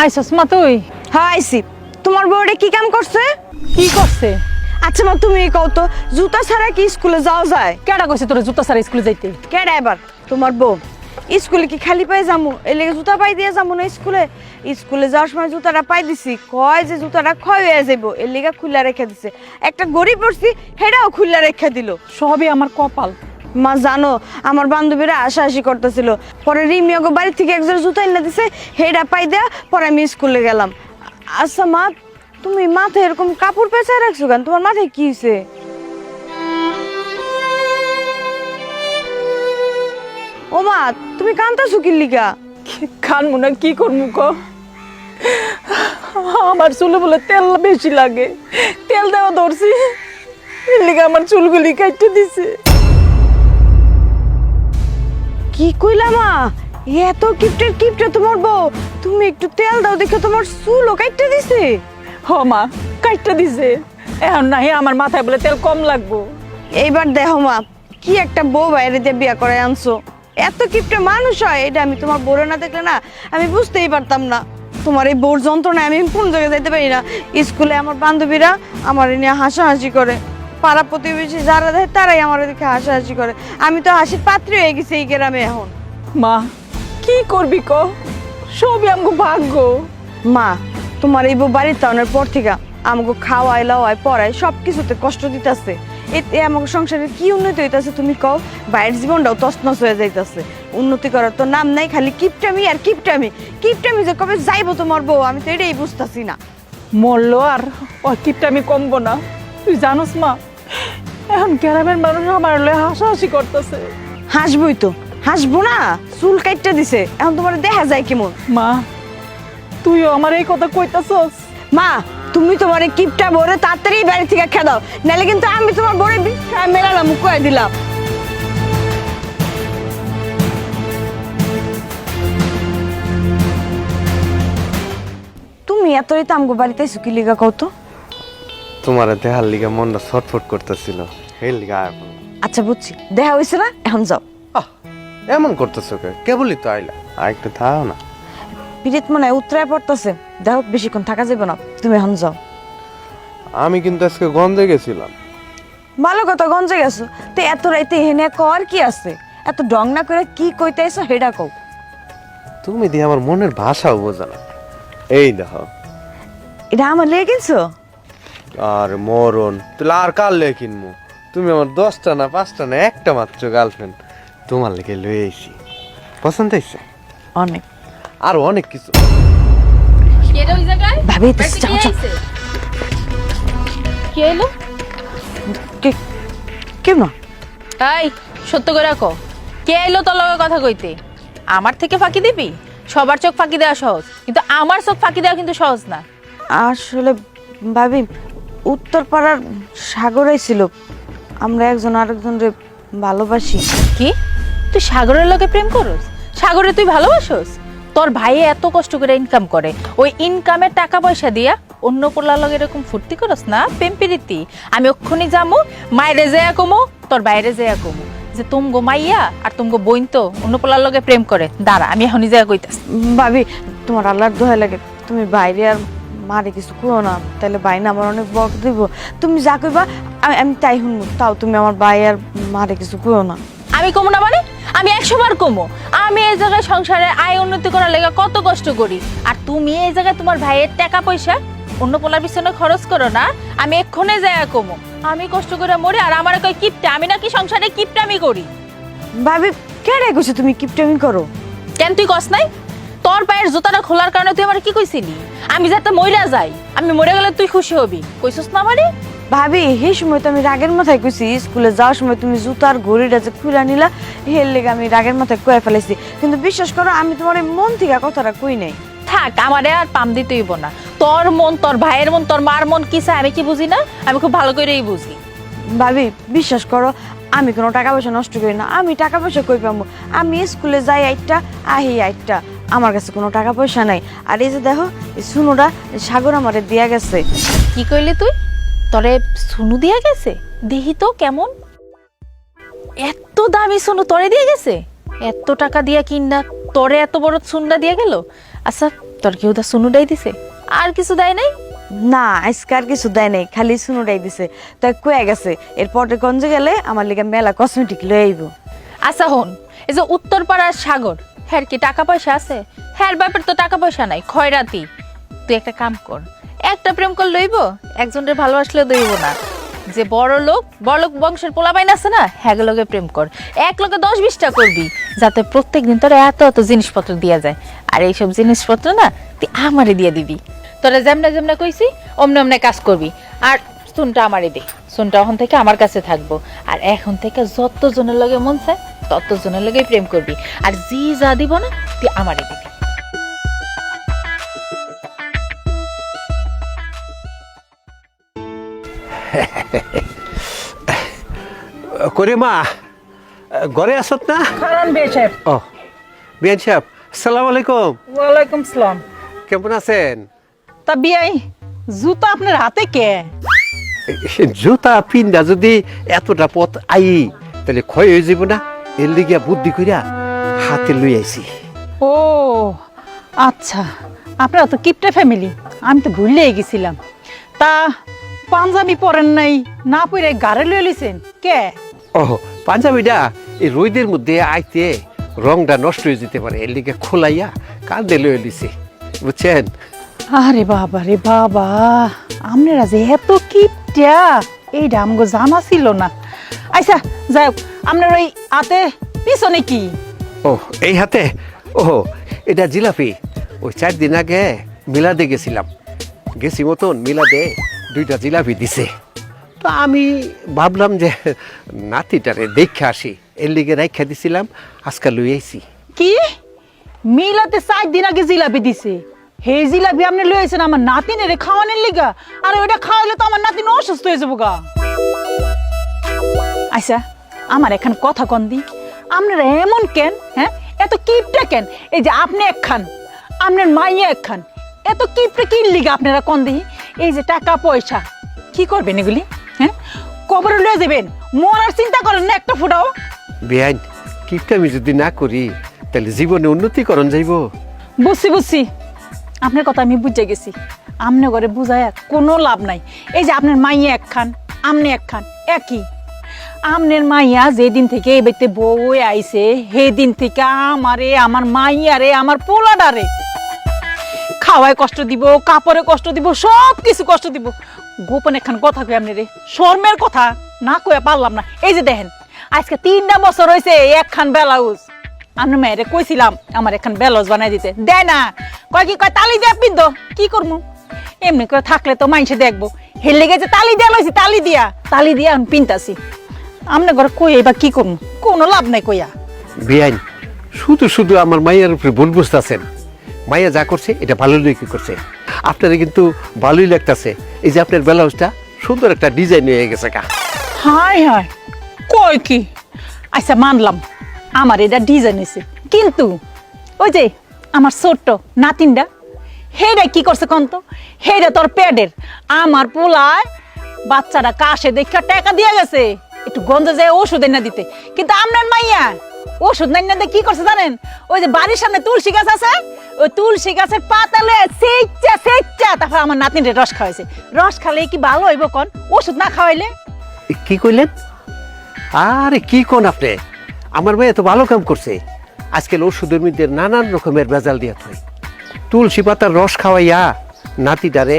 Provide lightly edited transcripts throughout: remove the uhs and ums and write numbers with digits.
আইসস মা তুই? হ্যাঁ আইসি। তোমার বউরে কি কাম করছে? কি করছে? আচ্ছা মা তুমি কও তো, জুতা ছাড়া কি স্কুলে যাওয়া যায়? কেডা কইছে তোর জুতা ছাড়া স্কুলে যাইতে? কেডা এবার? তোমার বউ। স্কুলে কি খালি পায়ে যাবো? এর লেগে জুতা পাই দিয়ে যাবো না স্কুলে? স্কুলে যাওয়ার সময় জুতাটা পাই দিছি, কয় যে জুতাটা ক্ষয় হয়ে যাবো, এর লেগে খুলে রেখে দিছে। একটা গরিব পড়ছি, হেটাও খুলে রেখে দিল। সবই আমার কপাল। মা জানো, আমার বান্ধবীরা হাসাহাসি করতেছিল, পরে রিমিয়াকে বাড়ি থেকে একজন জুতা এনে দিছে, হেডা পাই দেয়া পরে আমি স্কুলে গেলাম। আচ্ছা মা, তুমি মাথায় এরকম কাপড় পেঁচায় রাখছো কেন? তোমার মাথায় কি হয়েছে? ও মা, তুমি কান্তাছো কি লিগা? খানমু না কি করমু ক? আমার চুলে বলে তেল বেশি লাগে, তেল দেওয়া ধরছি, এর লিগে আমার চুলগুলি কাটতে দিছে। কি কইলা মা? এত কিপটে তোমার বউ, তুমি একটু তেল দাও দেখে তোমার চুলও কাটতে দিছে। হ মা, কাটতে দিছে। এখন নাহি আমার মাথায় বলে তেল কম লাগবো। এইবার দেখো মা, কি একটা বউ বাইরে দিয়ে বিয়া করে আনছো। এত কিপটে মানুষ হয় এটা আমি তোমার বউরে না দেখলে না আমি বুঝতেই পারতাম না। তোমার এই বউর যন্ত্রণায় আমি কোন জায়গায় যাইতে পারি না। স্কুলে আমার বান্ধবীরা আমার নিয়ে হাসাহাসি করে, পাড়া প্রতিবেশী যারা দেয় তারাই আমার দেখে হাসাহাসি করে। আমি তো হাসির পাত্রী হয়ে গেছি এই গ্রামে এখন। মা কি করবি ক? সবই আমগো ভাগ্য। মা, তোমার এই বউ বাড়িতে আনার পর থেকে আমাকে খাওয়াই লাওয়াই পড়ায় সব কিছুতে কষ্ট দিতেছে। এতে আমাকে সংসারের কি উন্নতি হইতাছে তুমি কও? বাইরের জীবনটাও তছনছ হয়ে যাইতাছে। উন্নতি করার তো নাম নাই, খালি কিপটামি আর কিপটামি। কিপটামি যে কবে যাইবো তোমার বউ, আমি তো এটাই বুঝতাছি না। মরলো আর ওর কিপটা আমি কমবো না। তুই জানোস মা, এখন গ্রামের মানুষ আমার লয়ে হাসাহাসি করতেছে। হাসবই তো, হাসবো না? চুল কাটতে দিছে, এখন তোমার দেখা যায় কেমন? মা তুইও আমার এই কথা কইতাছস? মা, তুমি তোমার এই কিপটা বরে তাড়াতাড়ি বাড়ি থেকে খেদাও, নাহলে কিন্তু আমি তোমার বরে মেলালাম কয়ে দিলাম। তুমি এত রাতে আমগো বাড়িতে এসো কি লিগা কও তো? তোমার দেহার লিগা মনটা ছটফট করতেছিল, এই লিগা আয়া পড়লাম। আচ্ছা বুঝছি, দেখা হয়েছে না, এখন যাও। এমন করতেছো কে? কেবলই তো আইলা, আর একটু থাও না। পিরিত মনে হয় উত্তরায় পড়তেছে, দেখো বেশিক্ষণ থাকা যাবে না, তুমি এখন যাও। আমি কিন্তু আজকে গন্ধে গেছিলাম। ভালো কথা, গঞ্জে গেছো তো, এত রাইতে হেনে কর কি আছে? এত ডং না করে কি কইতে আইছো হেডা কও। তুমি দিয়ে আমার মনের ভাষাও বোঝা না। এই দেখো, এটা আমার লেগে কিনছো? আর মরণ তুই আর কার লেগে কিনবো? তুমি আমার 10টা না 5টা না একটা মাত্র গার্লফ্রেন্ড, তোমার লেগে লয়ে আইছি। পছন্দ হয়েছে? অনেক। আরো অনেক কিছু। ভাবি তো যাও যাও। কি এলো? কেন? এই সত্য করে রাখো, কে এলো তোর লগে কথা কইতে? আমার থেকে ফাঁকি দিবি? সবার চোখ ফাঁকি দেওয়া সহজ, কিন্তু আমার চোখ ফাঁকি দেওয়া কিন্তু সহজ না। আসলে ভাবি, উত্তরপাড়ার সাগরাই ছিল, আমরা একজন আরেকজনরে ভালোবাসি। কি তুই সাগরের লগে প্রেম করস? সাগরে তুই ভালোবাসস? তোর ভাই এত কষ্ট করে ইনকাম করে, ওই ইনকামের টাকা পয়সা দিয়া অন্য পোলার লগে এরকম ফুর্তি করস না? প্রেম প্রীতি? আমি ওক্ষুনি যামু, মায়েরে যেয়া কমু, তোর বাইরে যেয়া কমু যে তুমগো মাইয়া আর তুমগো বোন তো অন্য পোলার লগে প্রেম করে। দাঁড়া, আমি এখনই যেয়া কইতাছি। ভাবি, তোমার আল্লাহর দোহাই লাগে, তুমি বাইরে আর মারে কিছু করো না, তাহলে ভাই না আমার অনেক বক দিব। তুমি যা কইবা আমি তাই শুনবো, তাও তুমি আমার ভাই আর মারে কিছু করো না। আমি কমু না মানে? আমি 100 বার কমু। আমি এই জায়গায় সংসারে আয় উন্নতি করার লেগে কত কষ্ট করি, আর তুমি এই জায়গায় তোমার ভাইয়ের টাকা পয়সা অন্য পোলার পিছনে খরচ করো না। আমি এক্ষণে যাই কমু, আমি কষ্ট করে মরি আর আমার কই কিপটা? আমি নাকি সংসারে কিপটামি করি? ভাবি কেডা কইছো তুমি কিপটামি করো? কেন তুই কস নাই? তোর পায়ের জুতাটা খোলার কারণে তুই আমার কি কইছিলি? আমি যাতে মইরা যাই, আমি মরে গেলে তুই খুশি হবি, কইছস না আমারে? ভাবি সেই সময় তো আমি রাগের মাথায় কইছি, স্কুলে যাওয়ার সময় তুমি জুতার ঘড়িটা যে খুলে নিলা, হের লেগে আমি রাগের মাথায় কয়ে ফেলেছি। কিন্তু বিশ্বাস করো, আমি তোমার মন থেকে কথাটা কই নাই। থাক, আমারে আর পাম দিতে হইব না। তোর মন, তোর ভাইয়ের মন, তোর মার মন কি চায় আমি কি বুঝি না? আমি খুব ভালো করেই বুঝি। ভাবি বিশ্বাস করো, আমি কোনো টাকা পয়সা নষ্ট করি না। আমি টাকা পয়সা কই পাবো? আমি স্কুলে যাই আইটা, আহি আইটা, আমার কাছে কোনো টাকা পয়সা নাই। আর এই যে দেখো, এই সুনুরা সাগর আমারে দিয়া গেছে। কি কইলি তুই? তরে সুনু দিয়া গেছে? দেখি তো কেমন। এত দামি সুনু তরে দিয়ে গেছে? এত টাকা দিয়া কিনা তরে এত বড় সুনটা দিয়ে গেল? আচ্ছা তোর কেউ তা শুনুটাই দিছে, আর কিছু দেয় নাই? না, আজকে আর কিছু দেয় নাই, খালি শুনুটাই দিছে। তাই কয়ে গেছে এরপরে গঞ্জে গেলে আমার লিগে মেলা কসমেটিক লয়ে আইব। আচ্ছা হন, এই যে উত্তরপাড়ার সাগর, হ্যার কি টাকা পয়সা আছে? হ্যার ব্যাপার তো টাকা পয়সা নাই, খয়রাতি। তুই একটা কাম কর, একটা প্রেম কর লইব, একজনের ভালোবাসলে দইব না। যে বড় লোক বংশের পোলাপাইন আছে না, হ্যাঁ লগে প্রেম কর। এক লোকে 10-20টা করবি, যাতে প্রত্যেকদিন তোর এত এত জিনিসপত্র দিয়া যায়। আর এইসব জিনিসপত্র না তুই আমারে দিয়ে দিবি। তোরা যেমনা যেমনা কইছি অমনে অমনে কাজ করবি। আর শুনটা আমারে দে, শুনটা এখন থেকে আমার কাছে থাকবো। আর এখন থেকে যত জনের লগে মন চায় তত জনের লগে প্রেম করবি। আর জি যা দিব না তুই আমারে দিবি। করে মা, ঘরে আসত না? কারণ বিয়ে সাহেব। ও বিয়ান সাহেব, আসসালামু আলাইকুম। ওয়ালাইকুম সালাম। কেমন আছেন? তা বিয়াই জুতা আপনার হাতে কে? জুতা পিন্দা যদি এতটা পথ আই তাহলে ক্ষয় হয়ে যাব না, এর লিগিয়া বুদ্ধি করিয়া হাতে লই আইছি। ও আচ্ছা, আপনারা তো কিপটা ফ্যামিলি, আমি তো ভুলেই গেছিলাম। তা পাঞ্জাবি পরেন নাই, না পরে গাড়ি লয়ে লিছেন কে? ও পাঞ্জাবিটা এই রোদের মধ্যে আইতে রংটা নষ্ট হয়ে যেতে পারে, এর লিগে খোলাইয়া কাঁধে লয়ে লিছি, বুঝছেন? আরে বাবা রে বাবা, আপনারা যে এত কিপটা এইটা আমগো জানা ছিল না। আচ্ছা যাই হোক, আপনার ওই হাতে পিছনে কি? ও এই হাতে, ও এটা জিলাপি। ওই 4 দিন আগে মিলাদে গেছিলাম, গেছি মতন মিলাদে 2টা জিলাপি দিছে। তো আমি ভাবলাম যে নাতিটারে দেখে আসি, এর লিগে রাইখা দিছিলাম, আজকাল লই আইছি। কি মিলাতে 4 দিন আগে জিলাপি দিছে? হে জিলাপি আপনি লয়ে আইছেন আমার নাতিনের খাওয়ানোর লিগা? আর ওইটা খাওয়াইলে তো আমার নাতিন অসুস্থ হয়ে যাবো গা। আচ্ছা আমার এখন কথা কন দি, আপনারা এমন কেন? হ্যাঁ এত কিপটা কেন? এই যে আপনি এক খান, আপনার মাইয়া এক খান, এত কিপটা কি লিগা আপনারা কন দিই? এই যে টাকা পয়সা কি করবেন এগুলি? হ্যাঁ কবরে লয়ে যাবেন, মরার চিন্তা করেন না একটা ফুটাও? বেআইন কিপটা আমি যদি না করি তাহলে জীবনে উন্নতিকরণ যাইব। বুঝছি, আপনার কথা আমি বুঝে গেছি। আমনে ঘরে বুঝায় কোনো লাভ নাই। এই যে আপনার মাইয়া এক খান, আমনে এক খান, একই। আমনের মাইয়া যেদিন থেকে এই বাড়িতে বউ আইছে সেই দিন থেকে আমারে, আমার মাইয়ারে, আমার পোলাডারে খাওয়ায় কষ্ট দিব, কাপড়ে কষ্ট দিব, সব কিছু কষ্ট দিব। গোপন একখান কথা কই আপনি রে, শর্মের কথা না কইয়া পারলাম না। এই যে দেখেন আজকে 3টা বছর হয়েছে একখান ব্লাউজ আমি মেয়েরে কইছিলাম আমার একখান ব্লাউজ বানাই দিতে, দেয় না। কয় কি কয় তালি দিয়া পিন্ধো, কি করবো? এমনি করে থাকলে তো মানুষে দেখবো, হেলে গেছে তালি দিয়া লইছি, তালি দিয়া আমি পিনতাছি। আমনে ঘরে কই এবার কি করবো, কোনো লাভ নাই কইয়া। বেআইন শুধু শুধু আমার মাইয়ার উপরে ভুল বুঝতেছেন। মাইয়া যা করছে এটা ভালো লেগে করছে, আপনারা কিন্তু ভালোই লাগতেছে। এই যে আপনার ব্লাউজটা সুন্দর একটা ডিজাইন হয়ে গেছে কা। হায় হায়, কই কি? আচ্ছা মানলাম আমার এটা ডিজাইন হয়েছে, কিন্তু ওই যে আমার ছোট্ট নাতিনটা হেডা কি করছে কন্ত? হেডা তোর পেটের। আমার পোলায় বাচ্চাটা কাশে দেখা টাকা দিয়ে গেছে একটু গন্ধে যায় ওষুধ এনে দিতে, কিন্তু আপনার মাইয়া ওষুধ না দিয়ে কি করছে জানেন? ওই যে বাড়ির সামনে তুলসী গাছ আছে, ওই তুলসী গাছের পাতালে সেচ্চা তারপর আমার নাতিনটা রস খাওয়াইছে। রস খালে কি ভালো হইব কন, ওষুধ না খাওয়াইলে? কি কইলেন? আরে কি কোন আপনি, আমার মেয়ে তো ভালো কাম করছে। আজকাল ওষুধের মধ্যে নানান রকমের ভেজাল দিয়া থই, তুলসী পাতার রস খাওয়াইয়া নাতিটারে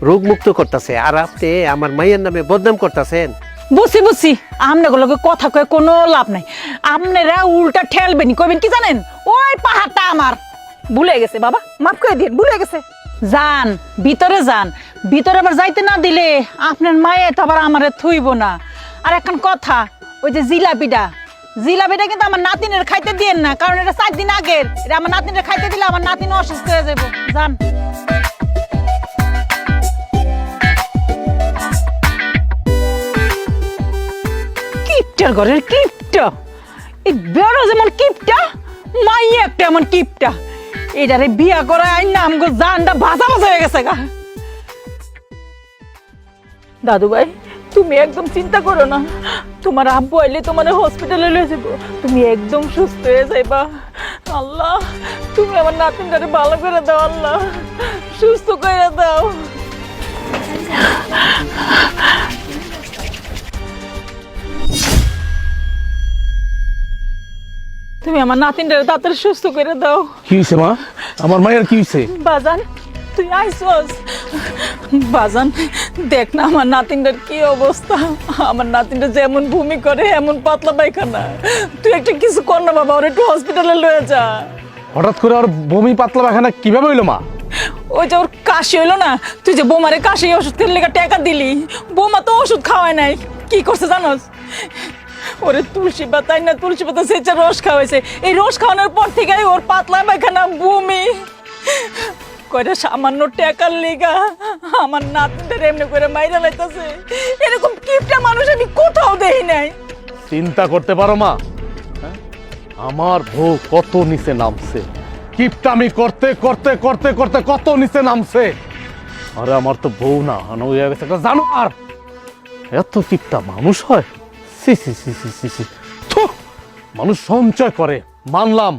রোগ মুক্ত করতেছে, আর আপনি আমার মায়ের নামে বদনাম করতেছেন। বুঝছি, আপনাগুলোকে কথা কয়ে কোনো লাভ নাই। আপনারা উল্টা ঠেলবেন, কইবেন কি জানেন? ওই পাহাড়টা আমার ভুলে গেছে, বাবা মাফ করে দিন, ভুলে গেছে। যান ভিতরে যান, ভিতরে আবার যাইতে না দিলে আপনার মায়ে তো আবার আমারে থুইব না। আর এখন কথা, ওই যে জিলাপিটা কিন্তু আমার নাতিনের খাইতে দিয়েন না, কারণ এটা 4 দিন আগের। এটা আমার নাতিনের খাইতে দিলে আমার নাতিন অসুস্থ হয়ে যাবো। যান। কিপটার ঘরের কিপটা, এই বেড়া যেমন কিপটা, মাইয়া একটা এমন কিপটা। এটারে বিয়া করে আইন না আমগো জানটা ভাজা হয়ে গেছে গা। দাদু ভাই তুমি একদম চিন্তা করো না, তোমার আব্বু আইলে তোমার হসপিটালে লয়ে যাবো, তুমি একদম সুস্থ হয়ে যাইবা। আল্লাহ তুমি আমার নাতিনটারে ভালো করে দাও, আল্লাহ সুস্থ করে দাও। তুমি আমার নাতিনটারে তাড়াতাড়ি সুস্থ করে দাও। কি হয়েছে মা? আমার মায়ের কি হয়েছে? বাজান তুই আইসস? বাজান দেখ না আমার নাতিনটার কি অবস্থা, আমার নাতিনটা যেমন ভূমি করে এমন পাতলা পায়খানা, তুই একটা কিছু কর না বাবা, ওর একটু হসপিটালে লয়ে যা। হঠাৎ করে ওর বমি পাতলা পায়খানা কিভাবে হইলো মা? ওই যে ওর কাশি হইলো না, তুই যে বোমারে কাশি ওষুধ খেলে লেগে টাকা দিলি, বোমা তো ওষুধ খাওয়ায় নাই, কি করছে জানোস? ওরে তুলসী পাতাই না তুলসী পাতা সেচা রস খাওয়াইছে, এই রস খাওয়ানোর পর থেকে ওর পাতলা পায়খানা বমি। কয়টা সামান্য টাকার লিগা আমার নাতিদের এমনি করে মাইরা লাইতাছে, এরকম কিপটা মানুষ আমি কোথাও দেখি নাই। চিন্তা করতে পারো মা, হ্যাঁ? আমার বউ কত নিচে নামছে, কিপটামি করতে করতে করতে করতে কত নিচে নামছে। আরে আমার তো বউ না, হয়ে গেছে একটা জানোয়ার। এত কিপটা মানুষ হয়? সি সি সি সি সি সি। থু! মানুষ সঞ্চয় করে মানলাম,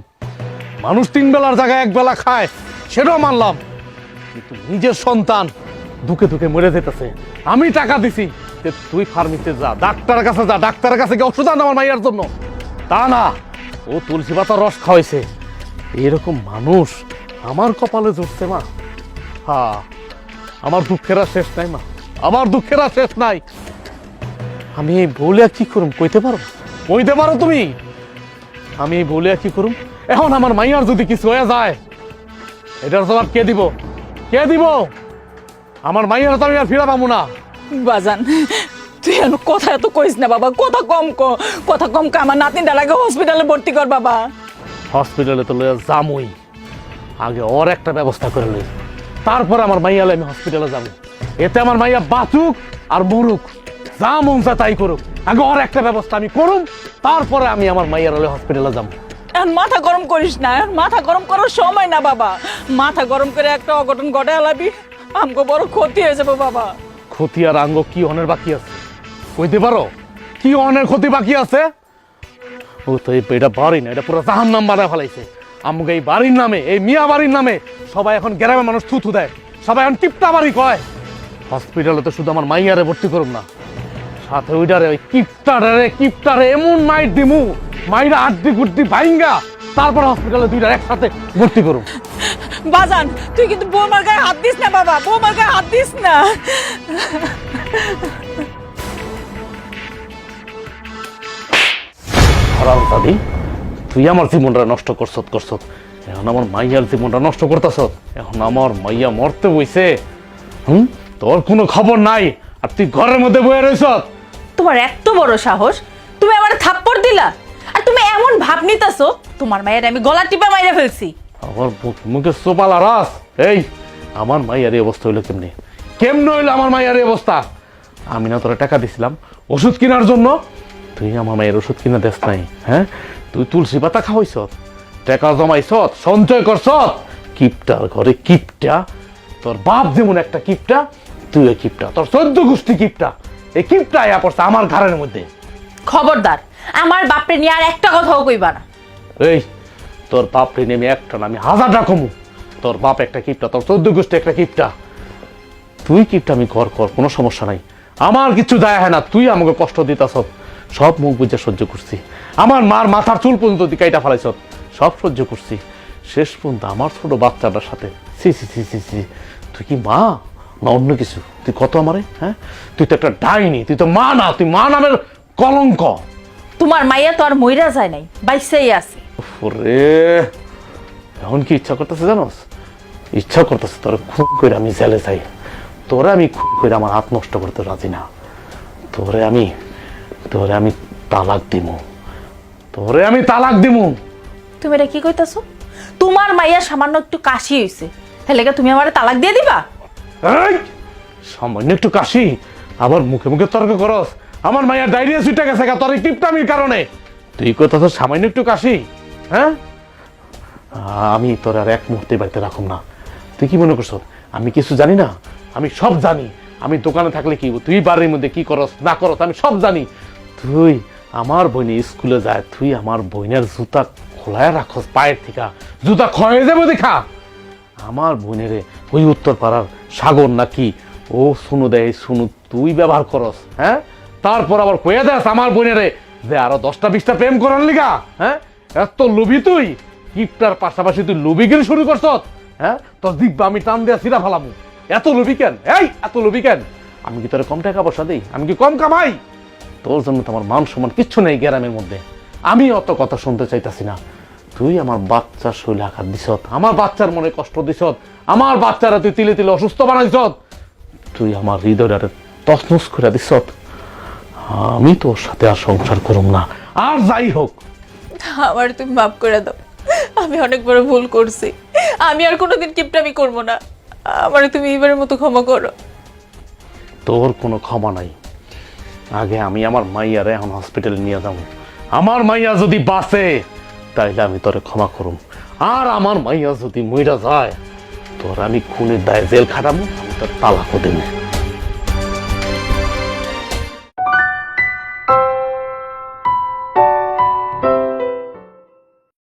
মানুষ 3 বেলার জায়গায় 1 বেলা খায় সেটাও মানলাম, কিন্তু নিজের সন্তান দুঃখে দুঃখে মরে যেতেছে। আমি টাকা দিছি যে তুই ফার্মেসিতে যা, ডাক্তারের কাছে যা, ডাক্তারের কাছে গিয়ে ওষুধ আন আমার মাইয়ার জন্য, তা না ও তুলসী পাতার রস খাওয়াইছে। এরকম মানুষ আমার কপালে জুটছে মা। হ্যাঁ, আমার দুঃখের আর শেষ নাই মা, আমার দুঃখের আর শেষ নাই। আমি এই বলে কি করুম কইতে পারো? কইতে পারো তুমি? আমি এই বলে কি করুম? এখন আমার মাইয়ার যদি কিছু হয়ে যায়, এটার জবাব কে দিব? কে দিব? আমার মাইয়ার তো আমি আর ফিরা পাবো না। বাজান তুই এত কথা এত কইস না বাবা, কথা কম কথা কম ক, আমার নাতিনটার আগে হসপিটালে ভর্তি কর বাবা। হসপিটালে তো লইয়া যামই, আগে ওর একটা ব্যবস্থা করে লই, তারপর আমার মাইয়ালে আমি হসপিটালে যাবো। এতে আমার মাইয়া বাঁচুক আর মরুক, যা মন চায় তাই করুক, আগে ওর একটা ব্যবস্থা আমি করুম, তারপরে আমি আমার মাইয়ারে হসপিটালে যাবো। এখন মাথা গরম করিস না, এখন মাথা গরম করার সময় না বাবা, মাথা গরম করে একটা অঘটন ঘটে আলাবি, আমগো বড় ক্ষতি হয়ে যাবে বাবা। ক্ষতি আর আঙ্গ কি অনের বাকি আছে কইতে পারো? কি অনের ক্ষতি বাকি আছে? ও তো এটা বাড়ি না, এটা পুরো জাহান্নাম বানায় ফেলাইছে। আমাকে এই বাড়ির নামে, এই মিয়া বাড়ির নামে সবাই এখন গ্রামের মানুষ থুথু দেয়, সবাই এখন কিপটা বাড়ি কয়। হসপিটালে তো শুধু আমার মাইয়ারে ভর্তি করুম না, সাথে ওইটারে ওই কিপটারে এমন মাইর দিমু, মাইরা আড্ডি গুড্ডি ভাইঙ্গা তারপর হসপিটালে 2টা একসাথে ভর্তি করুম। বাজান তুই কিন্তু বৌমার গায়ে হাত দিস না বাবা, বৌমার গায়ে হাত দিস না। হারামজাদি, তুই আমার জীবনটা নষ্ট করছত, এখন আমার মাইয়ার জীবনটা নষ্ট করতেছ। এখন আমার মাইয়া মরতে বইছে, তোর কোনো খবর নাই, আর তুই ঘরের মধ্যে বয়ে রইছ। তোমার এত বড় সাহস, তুমি আমার থাপ্পড় দিলা, আর তুমি এমন ভাব নিতেছো তোমার মায়ের আমি গলা টিপা মাইরা ফেলছি। আমার মুখে সোপালা রাস। এই আমার মাইয়ার এই অবস্থা হইলো কেমনে হইলো আমার মাইয়ার এই অবস্থা? আমি না তোরা টাকা দিছিলাম ওষুধ কেনার জন্য, তুই আমার মায়ের ওষুধ কিনা দেস নাই। হ্যাঁ, তুই তুলসী পাতা খাওয়াইছ, টাকা জমাইছ, সঞ্চয় করছ, কিপটার ঘরে কিপটা। তোর বাপ যেমন একটা কিপটা, তুই ওই কিপটা, তোর 14 গোষ্ঠী কিপটা। এই কিপটা আয়া পড়ছে আমার ঘরের মধ্যে। খবরদার আমার বাপরে নিয়ে আর একটা কথাও কইবা না। এই তোর বাপরে নেমে একটা না, আমি 1000টা কমু। তোর বাপ একটা কিপটা, তোর 14 গোষ্ঠী একটা কিপটা। তুই কিপটা আমি কর, কোনো সমস্যা নাই, আমার কিছু দায় হয় না। তুই আমাকে কষ্ট দিতাস, সব মুখ বুঝে সহ্য করছি। আমার মার মাথার চুল পর্যন্ত কাইটা ফেলাইছ, সব সহ্য করছি। শেষ পর্যন্ত আমার ছোট বাচ্চাটার সাথে সি সি সি সি সি। তুই কি মা না অন্য কিছু? তুই কত আমারে, হ্যাঁ তুই তো একটা ডাইনি, তুই তো মা না, তুই মা নামের কলঙ্ক। তোমার মাইয়া তো আর মইরা যায় নাই, বাইসেই আছে। ওরে এখন কি ইচ্ছা করতেছে জানোস? ইচ্ছা করতেছে তোর খুন করে আমি জেলে যাই, তোরে আমি খুন করে আমার হাত নষ্ট করতে রাজি না। তোরে আমি তালাক দিমু, তোরে আমি তালাক দিমু। তুমি এটা কি কইতাছো? তোমার মাইয়া সামান্য একটু কাশি হইছে, হেলে তুমি আমারে তালাক দিয়ে দিবা? এই সামান্য একটু কাশি, আবার মুখে মুখে তর্ক করস। আমার মায়ের ডায়রিয়া ছুটে গেছে তোর এই টিপটামির কারণে। তুই কথা তো সামান্য একটু কাশি, হ্যাঁ? আমি তোর আর এক মুহূর্তে বাড়িতে রাখুম না। তুই কি মনে করছ আমি কিছু জানি না? আমি সব জানি। আমি দোকানে থাকলে কি তুই বাড়ির মধ্যে কি করস না করস আমি সব জানি। তুই আমার বোনে স্কুলে যায়, তুই আমার বোনের জুতা খোলায় রাখস পায়ের থেকে, জুতা ক্ষয়ে যাবে দেখা। আমার বোনেরে ওই উত্তর পাড়ার সাগর নাকি ও শুনু দেয়, শুনু তুই ব্যবহার করস, হ্যাঁ? তারপর আবার কয়ে দেস আমার বোনেরে যে আরো 10টা-20টা প্রেম করার লিগা, হ্যাঁ? এত লোভী তুই, কিপটার পাশাপাশি তুই লোভীগিরি শুরু করছ, হ্যাঁ? তোর দিব্যা আমি টান দেয়া সিরা ফেলামু। এত লোভী কেন? এই এত লোভী কেন? আমি কি তোর কম টাকা পয়সা দিই? আমি কি কম কামাই? তোর জন্য তো আমার মান সম্মান কিচ্ছু নেই গ্রামের মধ্যে। আমি অত কথা শুনতে চাইতাছি না। তুই আমার বাচ্চার শরীরে আঘাত দিছত, আমার বাচ্চার মনে কষ্ট দিছত, আমার বাচ্চারা তুই তিলে তিলে অসুস্থ বানাইছত, তুই আমার হৃদয়টা তছনছ করে দিছত। আমি তোর সাথে আর সংসার করুম না। আর যাই হোক, আমার তুমি মাফ করে দাও, আমি অনেক বড় ভুল করছি, আমি আর কোনোদিন কিপটামি করবো না, আমার তুমি এবারের মতো ক্ষমা করো। তোর কোনো ক্ষমা নাই। আগে আমি আমার মাইয়ারে এখন হসপিটালে নিয়ে যাবো। আমার মাইয়া যদি বাঁচে তাইলে আমি তোরে ক্ষমা করুম, আর আমার মাইয়া যদি মইরা যায় তোর আমি খুনের দায়ে জেল খাটাবো, আমি তোর তালাকও দেবো।